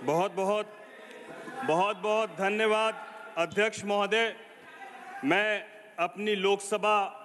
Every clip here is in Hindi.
बहुत धन्यवाद अध्यक्ष महोदय। मैं अपनी लोकसभा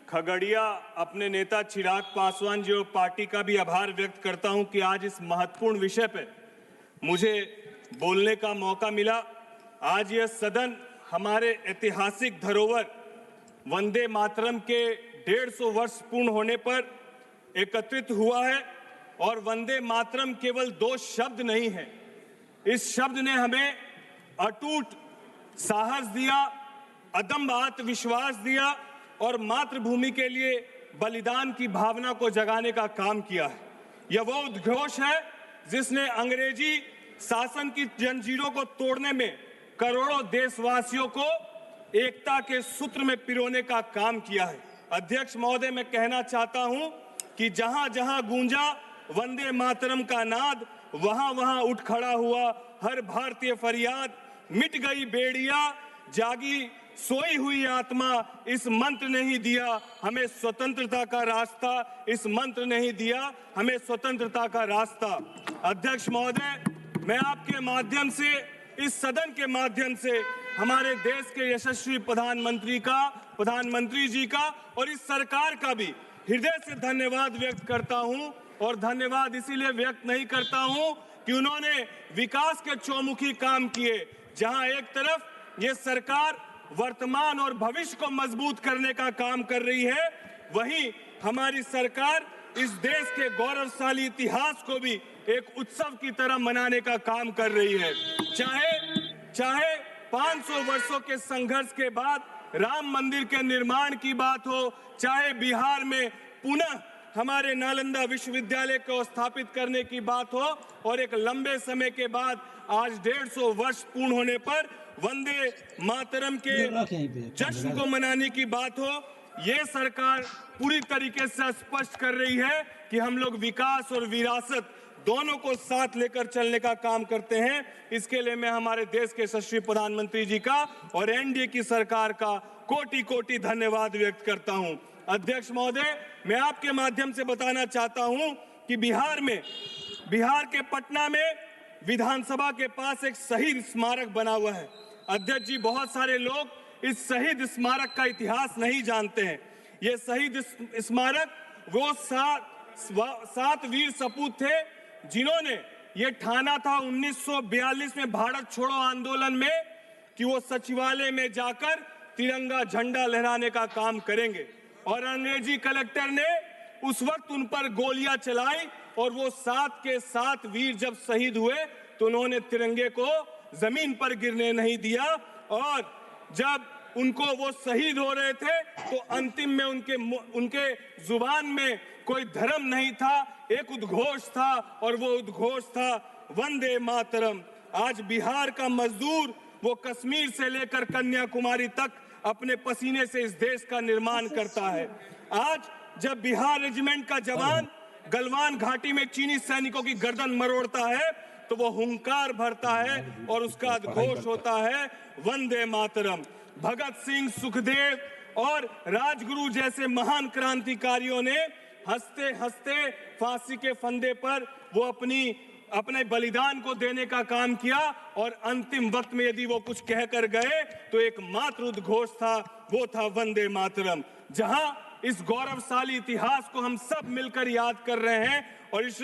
खगड़िया अपने नेता चिराग पासवान जी और पार्टी का भी आभार व्यक्त करता हूं कि आज इस महत्वपूर्ण विषय पे मुझे बोलने का मौका मिला। आज यह सदन हमारे ऐतिहासिक धरोहर वंदे मातरम के 150 वर्ष पूर्ण होने पर एकत्रित हुआ है और वंदे मातरम केवल 2 शब्द नहीं है। इस शब्द ने हमें अटूट साहस दिया, अदम्य आत्मविश्वास दिया और मातृभूमि के लिए बलिदान की भावना को जगाने का काम किया है। यह वो उद्घोष है जिसने अंग्रेजी शासन की जंजीरों को तोड़ने में करोड़ों देशवासियों को एकता के सूत्र में पिरोने का काम किया है। अध्यक्ष महोदय, मैं कहना चाहता हूं कि जहां जहां गूंजा वंदे मातरम का नाद, वहां वहां उठ खड़ा हुआ हर भारतीय फरियाद। मिट गई बेड़िया, जागी सोई हुई आत्मा, इस मंत्र ने ही दिया हमें स्वतंत्रता का रास्ता, इस मंत्र ने ही दिया हमें स्वतंत्रता का रास्ता। अध्यक्ष महोदय, मैं आपके माध्यम से, इस सदन के माध्यम से हमारे देश के यशस्वी प्रधानमंत्री जी का और इस सरकार का भी हृदय से धन्यवाद व्यक्त करता हूं। और धन्यवाद इसीलिए व्यक्त नहीं करता हूं कि उन्होंने विकास के चौमुखी काम किए। जहां एक तरफ ये सरकार वर्तमान और भविष्य को मजबूत करने का काम कर रही है, वहीं हमारी सरकार इस देश के गौरवशाली इतिहास को भी एक उत्सव की तरह मनाने का काम कर रही है। चाहे 500 वर्षों के संघर्ष के बाद राम मंदिर के निर्माण की बात हो, चाहे बिहार में पुनः हमारे नालंदा विश्वविद्यालय को स्थापित करने की बात हो, और एक लंबे समय के बाद आज 150 वर्ष पूर्ण होने पर वंदे मातरम के जश्न को मनाने की बात हो, ये सरकार पूरी तरीके से स्पष्ट कर रही है कि हम लोग विकास और विरासत दोनों को साथ लेकर चलने का काम करते हैं। इसके लिए मैं हमारे देश के यशस्वी प्रधानमंत्री जी का और एनडीए की सरकार का कोटि कोटि धन्यवाद व्यक्त करता हूं। अध्यक्ष महोदय, मैं आपके माध्यम से बताना चाहता हूं कि बिहार के पटना में विधानसभा के पास एक शहीद स्मारक बना हुआ है। अध्यक्ष जी, बहुत सारे लोग इस शहीद स्मारक का इतिहास नहीं जानते हैं। ये शहीद स्मारक वो 7 वीर सपूत थे जिन्होंने ये ठाना था 1942 में भारत छोड़ो आंदोलन में कि वो सचिवालय में जाकर तिरंगा झंडा लहराने का काम करेंगे, और अंग्रेजी कलेक्टर ने उस वक्त उन पर गोलियां चलाई और वो 7 के 7 वीर जब शहीद हुए तो उन्होंने तिरंगे को जमीन पर गिरने नहीं दिया। और जब उनको वो शहीद हो रहे थे तो अंतिम में उनके जुबान में कोई धर्म नहीं था, एक उद्घोष था, और वो उद्घोष था वंदे मातरम। आज बिहार का मजदूर वो कश्मीर से लेकर कन्याकुमारी तक अपने पसीने से इस देश का निर्माण करता है। आज जब बिहार रेजिमेंट का जवान गलवान घाटी में चीनी सैनिकों की गर्दन मरोड़ता है तो वो हुंकार भरता है और उसका उद्घोष होता है वंदे मातरम। भगत सिंह, सुखदेव और राजगुरु जैसे महान क्रांतिकारियों ने हंसते हंसते फांसी के फंदे पर वो अपने बलिदान को देने का काम किया, और अंतिम वक्त में यदि वो कुछ कहकर गए तो एक मात्र उद्घोष था, वो था वंदे मातरम। जहां इस गौरवशाली इतिहास को हम सब मिलकर याद कर रहे हैं और इस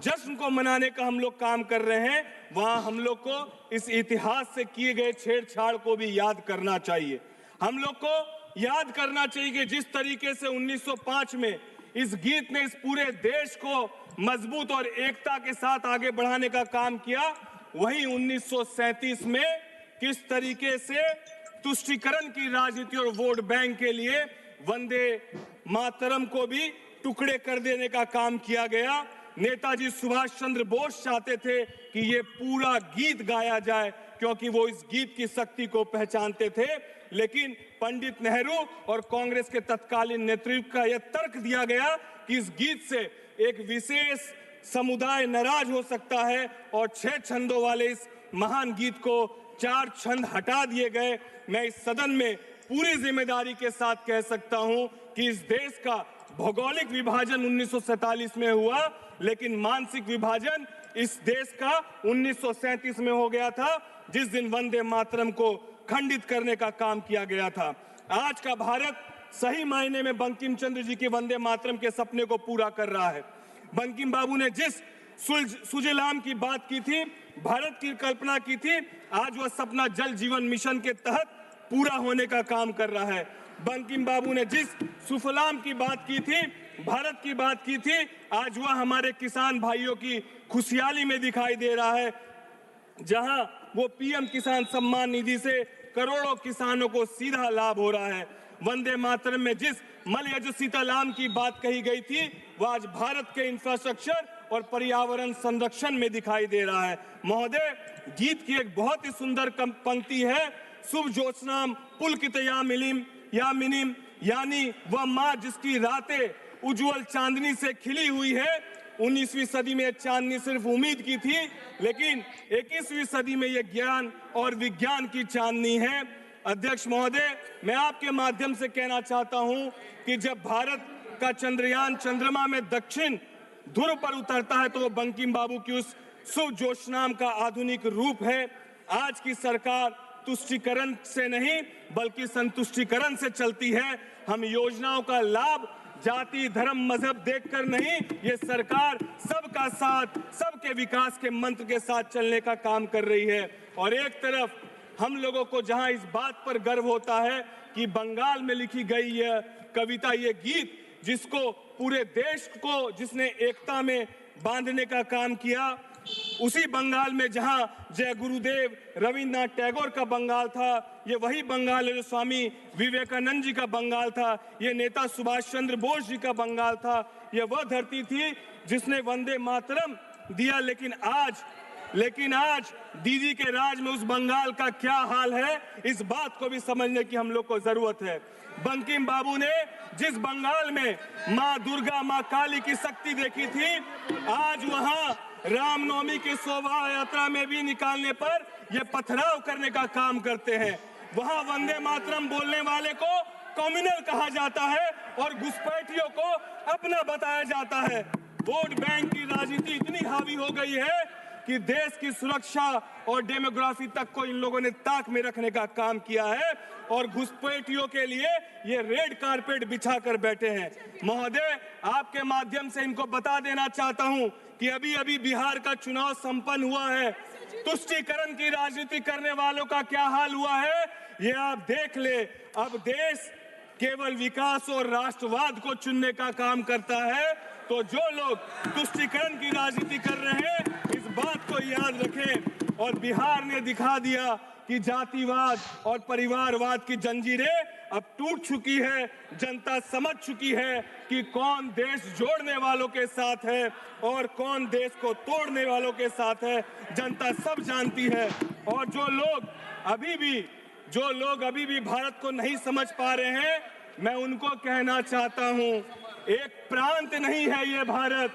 जश्न को मनाने का हम लोग काम कर रहे हैं, वहां हम लोग को इस इतिहास से किए गए छेड़छाड़ को भी याद करना चाहिए। हम लोग को याद करना चाहिए कि जिस तरीके से 1905 में इस गीत ने इस पूरे देश को मजबूत और एकता के साथ आगे बढ़ाने का काम किया, वहीं 1937 में किस तरीके से तुष्टीकरण की राजनीति और वोट बैंक के लिए वंदे मातरम को भी टुकड़े कर देने का काम किया गया। नेताजी सुभाष चंद्र बोस चाहते थे कि ये पूरा गीत गाया जाए क्योंकि वो इस गीत की शक्ति को पहचानते थे, लेकिन पंडित नेहरू और कांग्रेस के तत्कालीन नेतृत्व का यह तर्क दिया गया कि इस गीत से एक विशेष समुदाय नाराज हो सकता है, और 6 छंदों वाले इस महान गीत को 4 छंद हटा दिए गए। मैं इस सदन में पूरी जिम्मेदारी के साथ कह सकता हूं कि इस देश का भौगोलिक विभाजन 1947 में हुआ, लेकिन मानसिक विभाजन इस देश का 1937 में हो गया था, जिस दिन वंदे मातरम को खंडित करने का काम किया गया था। आज का भारत सही मायने में बंकिम चंद्र जी के वंदे मातरम के सपने को पूरा कर रहा है। बंकिम बाबू ने जिस सुजलाम की बात की थी, भारत की कल्पना की थी, आज वह सपना जल जीवन मिशन के तहत पूरा होने का काम कर रहा है। बंकिम बाबू ने जिस सुफलाम की बात की थी, भारत की बात की थी, आज वह हमारे किसान भाइयों की खुशहाली में दिखाई दे रहा है, जहां वो पीएम किसान सम्मान निधि से करोड़ों किसानों को सीधा लाभ हो रहा है। वंदे मातरम में जिस मलयज शीतलाम की बात कही गई थी, वह आज भारत के इंफ्रास्ट्रक्चर और पर्यावरण संरक्षण में दिखाई दे रहा है। महोदय, गीत की एक बहुत ही सुंदर पंक्ति है, शुभ ज्योत्सनाम पुलकित यामिनीम, यानी वह माँ जिसकी रातें उज्जवल चांदनी से खिली हुई है। 19वीं सदी में चांदनी सिर्फ उम्मीद की थी, लेकिन 21वीं सदी में यह ज्ञान और विज्ञान की चांदनी है। अध्यक्ष महोदय, मैं आपके माध्यम से कहना चाहता हूं कि जब भारत का चंद्रयान चंद्रमा में दक्षिण ध्रुव पर उतरता है, तो वो बंकिम बाबू की उस शुभ ज्योत्सनाम का आधुनिक रूप है। आज की सरकार तुष्टीकरण से नहीं बल्कि संतुष्टीकरण से चलती है। हम योजनाओं का लाभ जाति, धर्म, मजहब देखकर नहीं, ये सरकार सबका साथ, सबके विकास के मंत्र के साथ चलने का काम कर रही है। और एक तरफ हम लोगों को जहां इस बात पर गर्व होता है कि बंगाल में लिखी गई यह कविता, ये गीत, जिसको पूरे देश को जिसने एकता में बांधने का काम किया, उसी बंगाल में जहां जय गुरुदेव रविन्द्रनाथ टैगोर का बंगाल था, ये वही बंगाल है जो स्वामी विवेकानंद जी का बंगाल था, ये नेता सुभाष चंद्र बोस जी का बंगाल था, ये वह धरती थी जिसने वंदे मातरम दिया। लेकिन आज दीदी के राज में उस बंगाल का क्या हाल है, इस बात को भी समझने की हम लोग को जरूरत है। बंकिम बाबू ने जिस बंगाल में माँ दुर्गा, माँ काली की शक्ति देखी थी, आज वहां रामनवमी की शोभा यात्रा में भी निकालने पर ये पथराव करने का काम करते हैं। वहां वंदे मातरम बोलने वाले को कम्युनल कहा जाता है और घुसपैठियों को अपना बताया जाता है। वोट बैंक की राजनीति इतनी हावी हो गई है कि देश की सुरक्षा और डेमोग्राफी तक को इन लोगों ने ताक में रखने का काम किया है और घुसपैठियों के लिए ये रेड कारपेट बिछा कर बैठे हैं। महोदय, आपके माध्यम से इनको बता देना चाहता हूं कि अभी अभी बिहार का चुनाव संपन्न हुआ है। तुष्टीकरण की राजनीति करने वालों का क्या हाल हुआ है, ये आप देख ले। अब देश केवल विकास और राष्ट्रवाद को चुनने का काम करता है, तो जो लोग तुष्टीकरण की राजनीति कर रहे हैं, इस बात को याद रखें। और बिहार ने दिखा दिया कि जातिवाद और परिवारवाद की जंजीरें अब टूट चुकी है। जनता समझ चुकी है कि कौन देश जोड़ने वालों के साथ है और कौन देश को तोड़ने वालों के साथ है, जनता सब जानती है। और जो लोग अभी भी भारत को नहीं समझ पा रहे हैं, मैं उनको कहना चाहता हूं, एक प्रांत नहीं है ये भारत,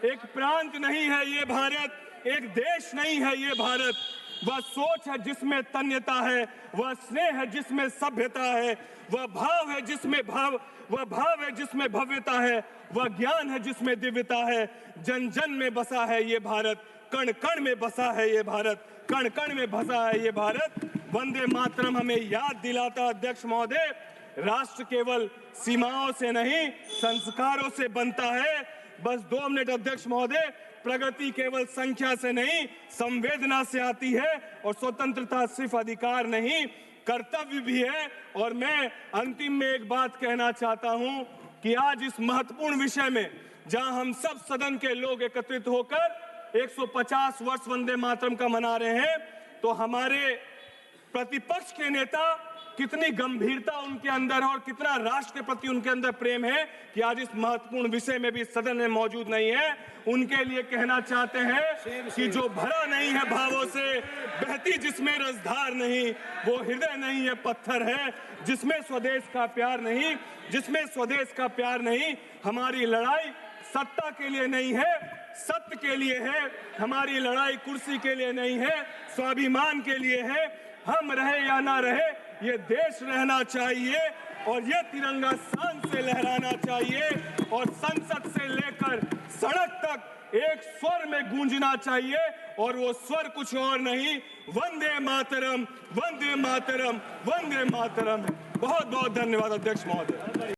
एक प्रांत नहीं है ये भारत, एक देश नहीं है ये भारत। वह सोच है जिसमें तन्यता है, वह स्नेह है जिसमें सभ्यता है, वह भाव है जिसमें भव्यता है, वह ज्ञान है जिसमें दिव्यता है। जन जन में बसा है ये भारत, कण कण में बसा है ये भारत, कण कण में बसा है ये भारत। वंदे मातरम हमें याद दिलाता, अध्यक्ष महोदय, राष्ट्र केवल सीमाओं से नहीं संस्कारों से बनता है। बस 2 मिनट अध्यक्ष महोदय। प्रगति केवल संख्या से नहीं संवेदना से आती है और स्वतंत्रता सिर्फ अधिकार नहीं कर्तव्य भी है। और मैं अंतिम में एक बात कहना चाहता हूं कि आज इस महत्वपूर्ण विषय में जहां हम सब सदन के लोग एकत्रित होकर 150 वर्ष वंदे मातरम का मना रहे हैं, तो हमारे प्रतिपक्ष के नेता कितनी गंभीरता उनके अंदर है और कितना राष्ट्र के प्रति उनके अंदर प्रेम है कि आज इस महत्वपूर्ण विषय में भी सदन में मौजूद नहीं है। उनके लिए कहना चाहते हैं कि जो भरा नहीं है भावों से, बहती जिसमें रसधार नहीं, वो हृदय नहीं है पत्थर है, जिसमें स्वदेश का प्यार नहीं, जिसमें स्वदेश का प्यार नहीं। हमारी लड़ाई सत्ता के लिए नहीं है, सत्य के लिए है। हमारी लड़ाई कुर्सी के लिए नहीं है, स्वाभिमान के लिए है। हम रहे या ना रहे, ये देश रहना चाहिए और ये तिरंगा शान से लहराना चाहिए और संसद से लेकर सड़क तक एक स्वर में गूंजना चाहिए, और वो स्वर कुछ और नहीं, वंदे मातरम, वंदे मातरम, वंदे मातरम। बहुत बहुत धन्यवाद अध्यक्ष महोदय।